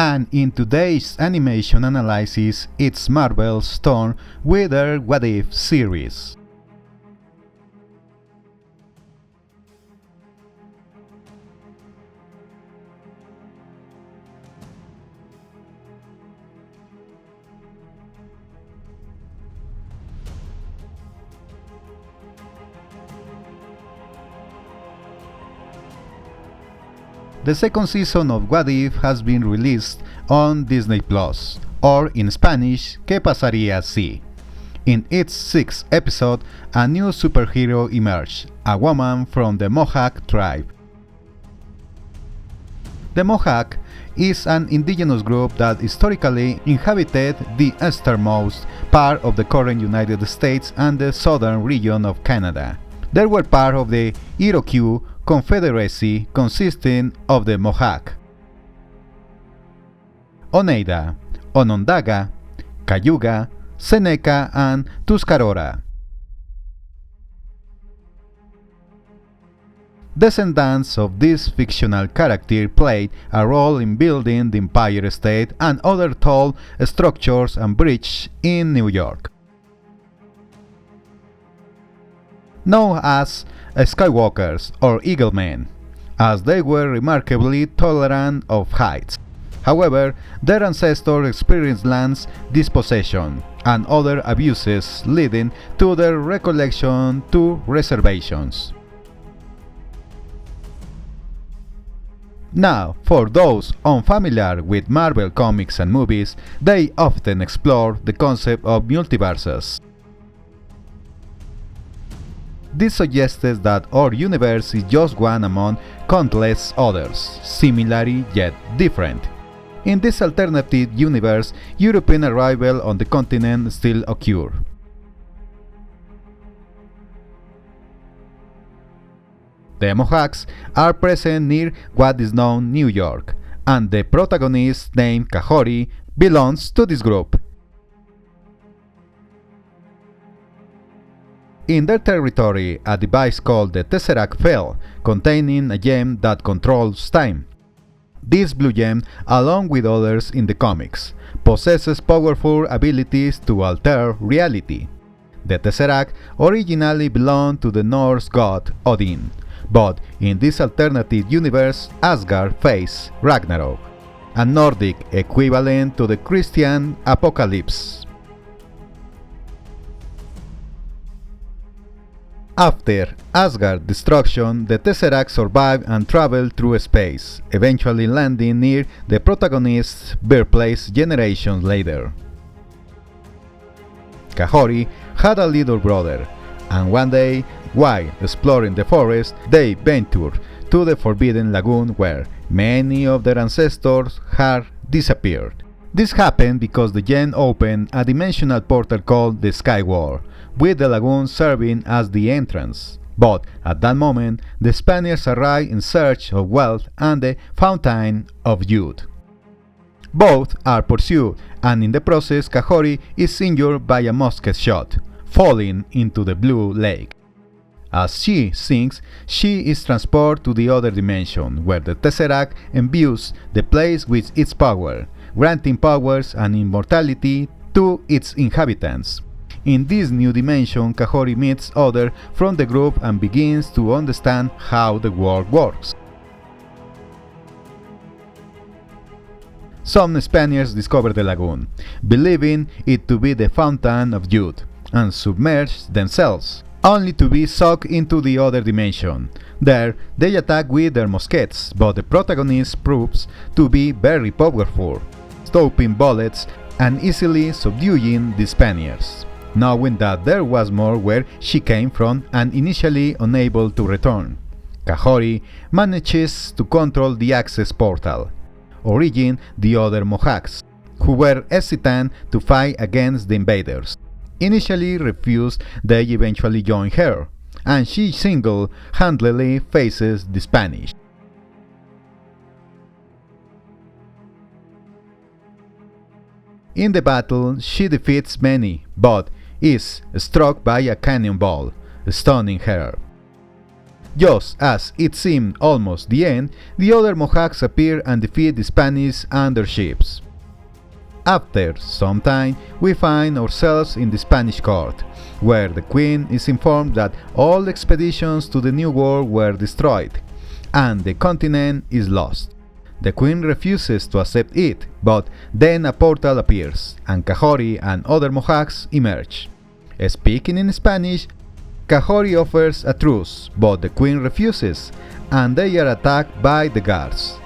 And in today's animation analysis, it's Marvel's turn with their What If series. The second season of What If has been released on Disney Plus, or in Spanish, ¿Qué pasaría si? In its sixth episode, a new superhero emerged, a woman from the Mohawk tribe. The Mohawk is an indigenous group that historically inhabited the easternmost part of the current United States and the southern region of Canada. They were part of the Iroquois Confederacy consisting of the Mohawk, Oneida, Onondaga, Cayuga, Seneca, and Tuscarora. Descendants of this fictional character played a role in building the Empire State and other tall structures and bridges in New York. Known as Skywalkers or Eaglemen, as they were remarkably tolerant of heights. However, their ancestors experienced land dispossession and other abuses leading to their recollection to reservations. Now, for those unfamiliar with Marvel comics and movies, they often explore the concept of multiverses. This suggests that our universe is just one among countless others, similar yet different. In this alternative universe, European arrival on the continent still occurs. The Mohawks are present near what is now New York, and the protagonist named Kahhori belongs to this group. In their territory, a device called the Tesseract fell, containing a gem that controls time. This blue gem, along with others in the comics, possesses powerful abilities to alter reality. The Tesseract originally belonged to the Norse god Odin, but in this alternative universe, Asgard faced Ragnarok, a Nordic equivalent to the Christian apocalypse. After Asgard's destruction, the Tesseract survived and traveled through space, eventually landing near the protagonist's birthplace generations later. Kahhori had a little brother, and one day, while exploring the forest, they ventured to the Forbidden Lagoon where many of their ancestors had disappeared. This happened because the gem opened a dimensional portal called the Sky Wall, with the lagoon serving as the entrance. But at that moment, the Spaniards arrived in search of wealth and the Fountain of Youth. Both are pursued, and in the process, Kahhori is injured by a musket shot, falling into the blue lake. As she sinks, she is transported to the other dimension, where the Tesseract imbues the place with its power, granting powers and immortality to its inhabitants. In this new dimension, Kahhori meets others from the group and begins to understand how the world works. Some Spaniards discover the lagoon, believing it to be the Fountain of Youth, and submerge themselves, only to be sucked into the other dimension. There, they attack with their muskets, but the protagonist proves to be very powerful, stopping bullets and easily subduing the Spaniards. Knowing that there was more where she came from and initially unable to return, Kahhori manages to control the access portal, originating the other Mohawks, who were hesitant to fight against the invaders. Initially refused, they eventually join her, and she single-handedly faces the Spanish. In the battle, she defeats many, but is struck by a cannonball, stunning her. Just as it seemed almost the end, the other Mohawks appear and defeat the Spanish and their ships. After some time, we find ourselves in the Spanish court, where the Queen is informed that all expeditions to the New World were destroyed, and the continent is lost. The Queen refuses to accept it, but then a portal appears, and Kahhori and other Mohawks emerge. Speaking in Spanish, Kahhori offers a truce, but the Queen refuses, and they are attacked by the guards.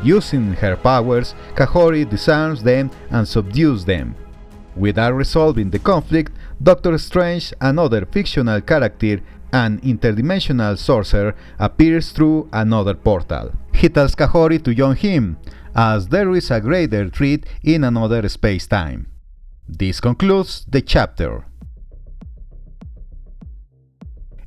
Using her powers, Kahhori disarms them and subdues them. Without resolving the conflict, Doctor Strange, another fictional character and interdimensional sorcerer, appears through another portal. He tells Kahhori to join him, as there is a greater threat in another space-time. This concludes the chapter.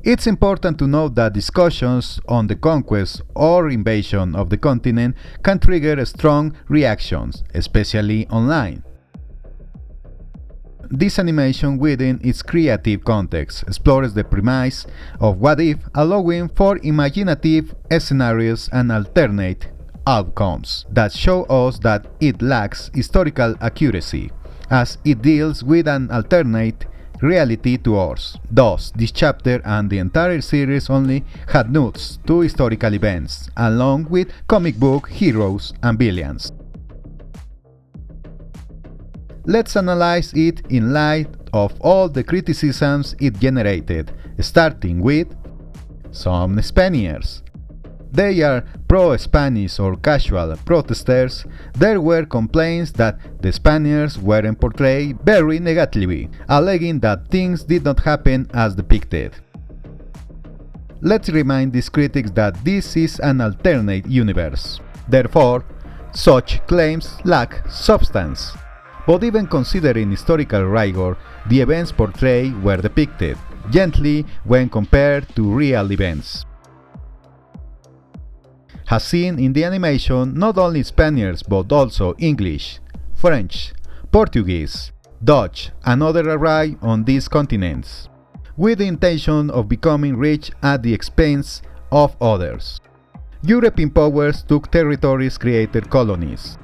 It's important to note that discussions on the conquest or invasion of the continent can trigger strong reactions, especially online. This animation, within its creative context, explores the premise of what if, allowing for imaginative scenarios and alternate outcomes that show us that it lacks historical accuracy, as it deals with an alternate reality to ours. Thus, this chapter and the entire series only had nods to historical events, along with comic book heroes and villains. Let's analyze it in light of all the criticisms it generated, starting with some Spaniards. They are pro-Spanish or casual protesters. There were complaints that the Spaniards weren't portrayed very negatively, alleging that things did not happen as depicted. Let's remind these critics that this is an alternate universe. Therefore, such claims lack substance. But even considering historical rigor, the events portrayed were depicted gently when compared to real events. As seen in the animation, not only Spaniards but also English, French, Portuguese, Dutch, and others arrived on these continents, with the intention of becoming rich at the expense of others. European powers took territories, created colonies,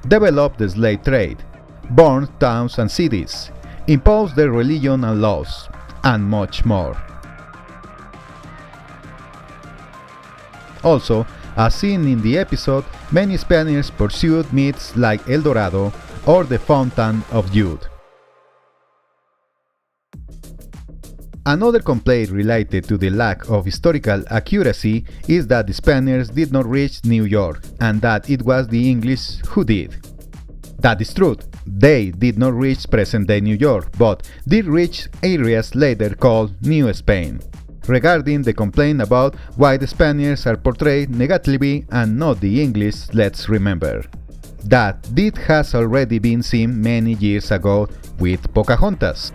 developed the slave trade, burned towns and cities, imposed their religion and laws, and much more. Also, as seen in the episode, many Spaniards pursued myths like El Dorado or the Fountain of Youth. Another complaint related to the lack of historical accuracy is that the Spaniards did not reach New York and that it was the English who did. That is true. They did not reach present-day New York, but did reach areas later called New Spain. Regarding the complaint about why the Spaniards are portrayed negatively and not the English, let's remember that this has already been seen many years ago with Pocahontas.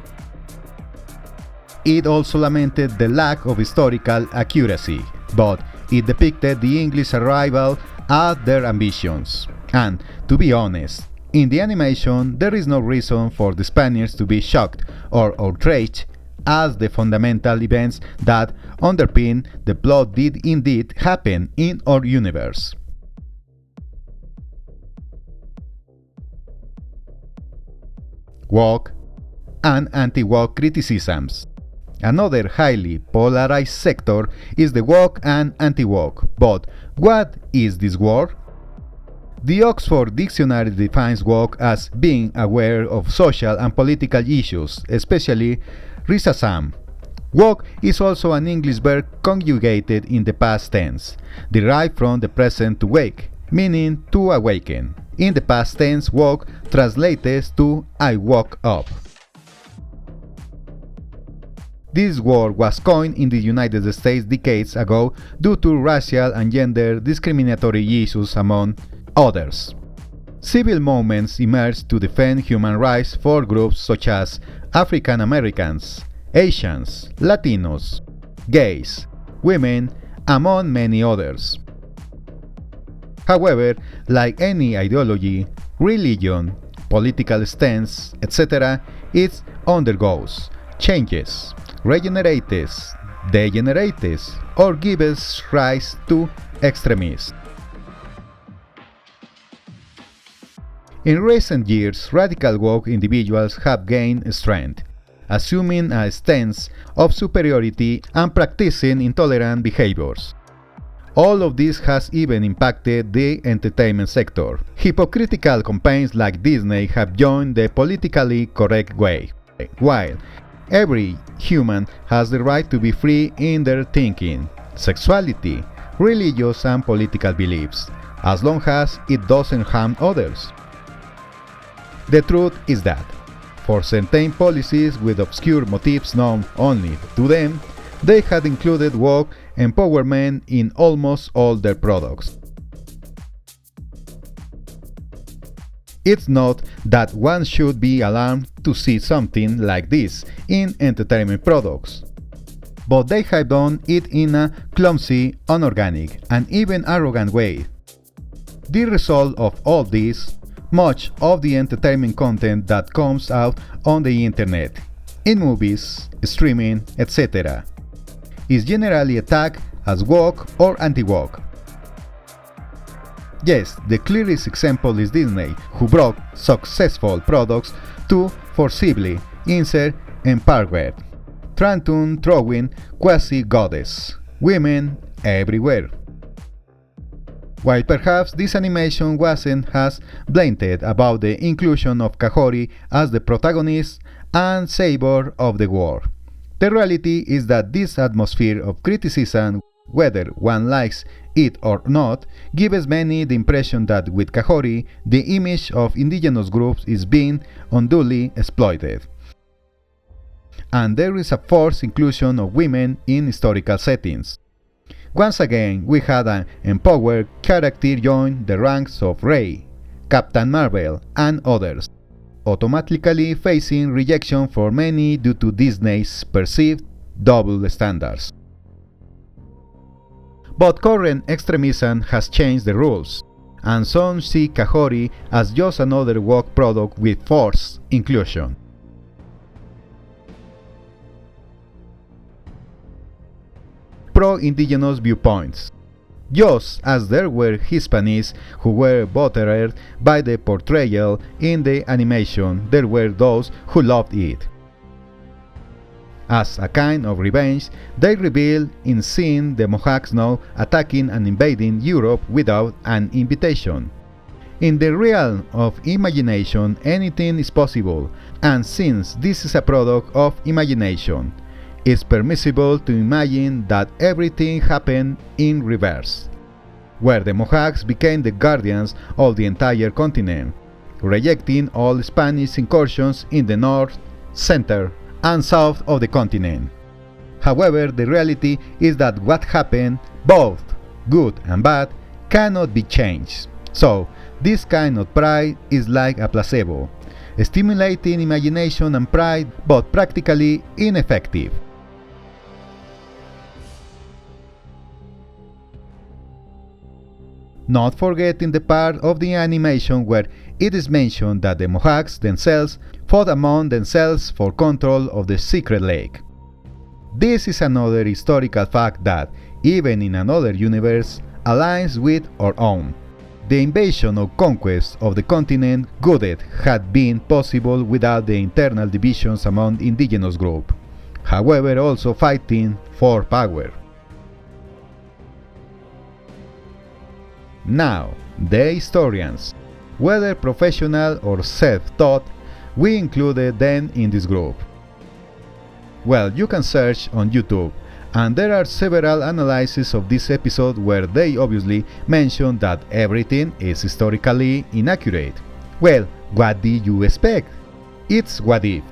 It also lamented the lack of historical accuracy, but it depicted the English arrival at their ambitions. And, to be honest, in the animation there is no reason for the Spaniards to be shocked or outraged, as the fundamental events that underpin the plot did indeed happen in our universe. Woke and anti-woke criticisms. Another highly polarized sector is the woke and anti-woke. But what is this word? The Oxford Dictionary defines woke as being aware of social and political issues, especially racism. Woke is also an English verb conjugated in the past tense, derived from the present to wake, meaning to awaken. In the past tense, woke translates to I woke up. This word was coined in the United States decades ago due to racial and gender discriminatory issues among others. Civil movements emerged to defend human rights for groups such as African Americans, Asians, Latinos, gays, women, among many others. However, like any ideology, religion, political stance, etc., it undergoes changes, regenerates, degenerates or gives rise to extremism. In recent years, radical woke individuals have gained strength, assuming a stance of superiority and practicing intolerant behaviors. All of this has even impacted the entertainment sector. Hypocritical campaigns like Disney have joined the politically correct way. While every human has the right to be free in their thinking, sexuality, religious and political beliefs, as long as it doesn't harm others. The truth is that, for certain policies with obscure motives known only to them, they had included woke empowerment in almost all their products. It's not that one should be alarmed to see something like this in entertainment products, but they have done it in a clumsy, unorganic, and even arrogant way. The result of all this, much of the entertainment content that comes out on the internet, in movies, streaming, etc., is generally attacked as woke or anti-woke. Yes, the clearest example is Disney, who brought successful products to forcibly insert empowerment, throwing quasi-goddess women everywhere. While perhaps this animation wasn't as blatant about the inclusion of Kahhori as the protagonist and savior of the war, the reality is that this atmosphere of criticism, whether one likes it or not, gives many the impression that with Kahhori, the image of indigenous groups is being unduly exploited. And there is a forced inclusion of women in historical settings. Once again, we had an empowered character join the ranks of Rey, Captain Marvel, and others, automatically facing rejection for many due to Disney's perceived double standards. But current extremism has changed the rules, and some see Kahhori as just another woke product with forced inclusion. Pro-indigenous viewpoints. Just as there were Hispanics who were bothered by the portrayal in the animation, there were those who loved it. As a kind of revenge, they revealed in seeing the Mohawks now attacking and invading Europe without an invitation. In the realm of imagination, anything is possible, and since this is a product of imagination, it's permissible to imagine that everything happened in reverse, where the Mohawks became the guardians of the entire continent, rejecting all Spanish incursions in the north, center, and south of the continent. However, the reality is that what happened, both good and bad, cannot be changed. So, this kind of pride is like a placebo, stimulating imagination and pride, but practically ineffective. Not forgetting the part of the animation where it is mentioned that the Mohawks themselves fought among themselves for control of the secret lake. This is another historical fact that, even in another universe, aligns with our own. The invasion or conquest of the continent wouldn't have been possible without the internal divisions among indigenous groups, however also fighting for power. Now, the historians, whether professional or self-taught, we included them in this group. Well, you can search on YouTube, and there are several analyses of this episode where they obviously mention that everything is historically inaccurate. Well, what did you expect? It's what if.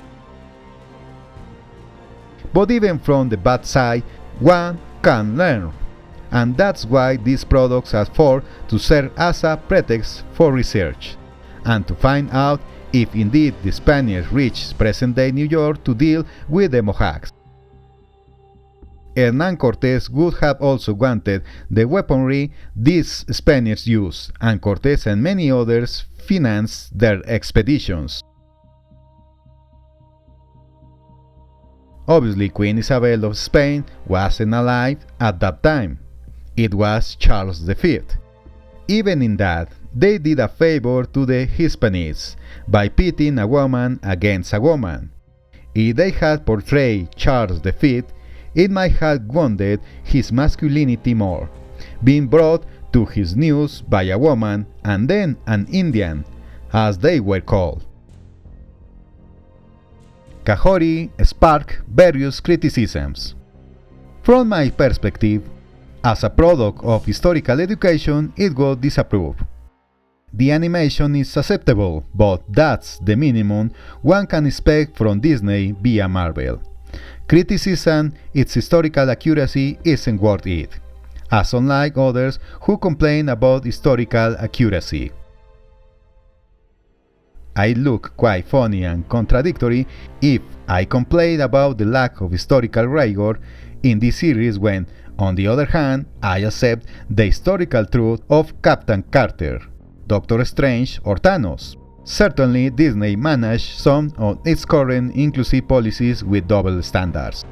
But even from the bad side, one can learn. And that's why these products are for to serve as a pretext for research, and to find out if indeed the Spaniards reached present-day New York to deal with the Mohawks. Hernán Cortés would have also wanted the weaponry these Spaniards used, and Cortés and many others financed their expeditions. Obviously, Queen Isabel of Spain wasn't alive at that time. It was Charles V. Even in that, they did a favor to the Hispanics by pitting a woman against a woman. If they had portrayed Charles V, it might have wounded his masculinity more, being brought to his news by a woman and then an Indian, as they were called. Kahhori sparked various criticisms. From my perspective, as a product of historical education, it was disapproved. The animation is acceptable, but that's the minimum one can expect from Disney via Marvel. Criticism its historical accuracy isn't worth it, as unlike others who complain about historical accuracy. I look quite funny and contradictory if I complain about the lack of historical rigor in this series when, on the other hand, I accept the historical truth of Captain Carter, Doctor Strange or Thanos. Certainly, Disney managed some of its current inclusive policies with double standards.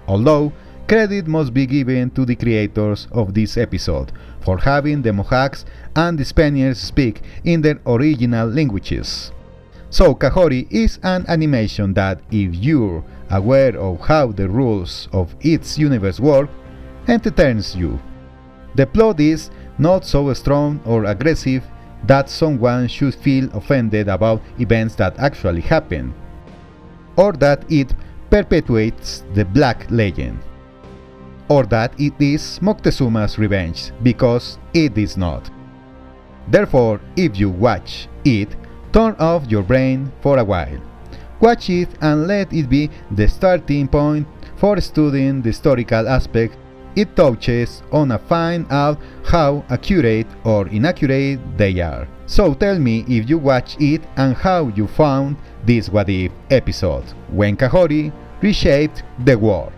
Although, credit must be given to the creators of this episode for having the Mohawks and the Spaniards speak in their original languages. So Kahhori is an animation that, if you're aware of how the rules of its universe work, entertains you. The plot is not so strong or aggressive that someone should feel offended about events that actually happen, or that it perpetuates the Black Legend, or that it is Moctezuma's revenge, because it is not. Therefore, if you watch it, turn off your brain for a while. Watch it and let it be the starting point for studying the historical aspect it touches on and find out how accurate or inaccurate they are. So tell me if you watched it and how you found this What If episode, when Kahhori reshaped the world.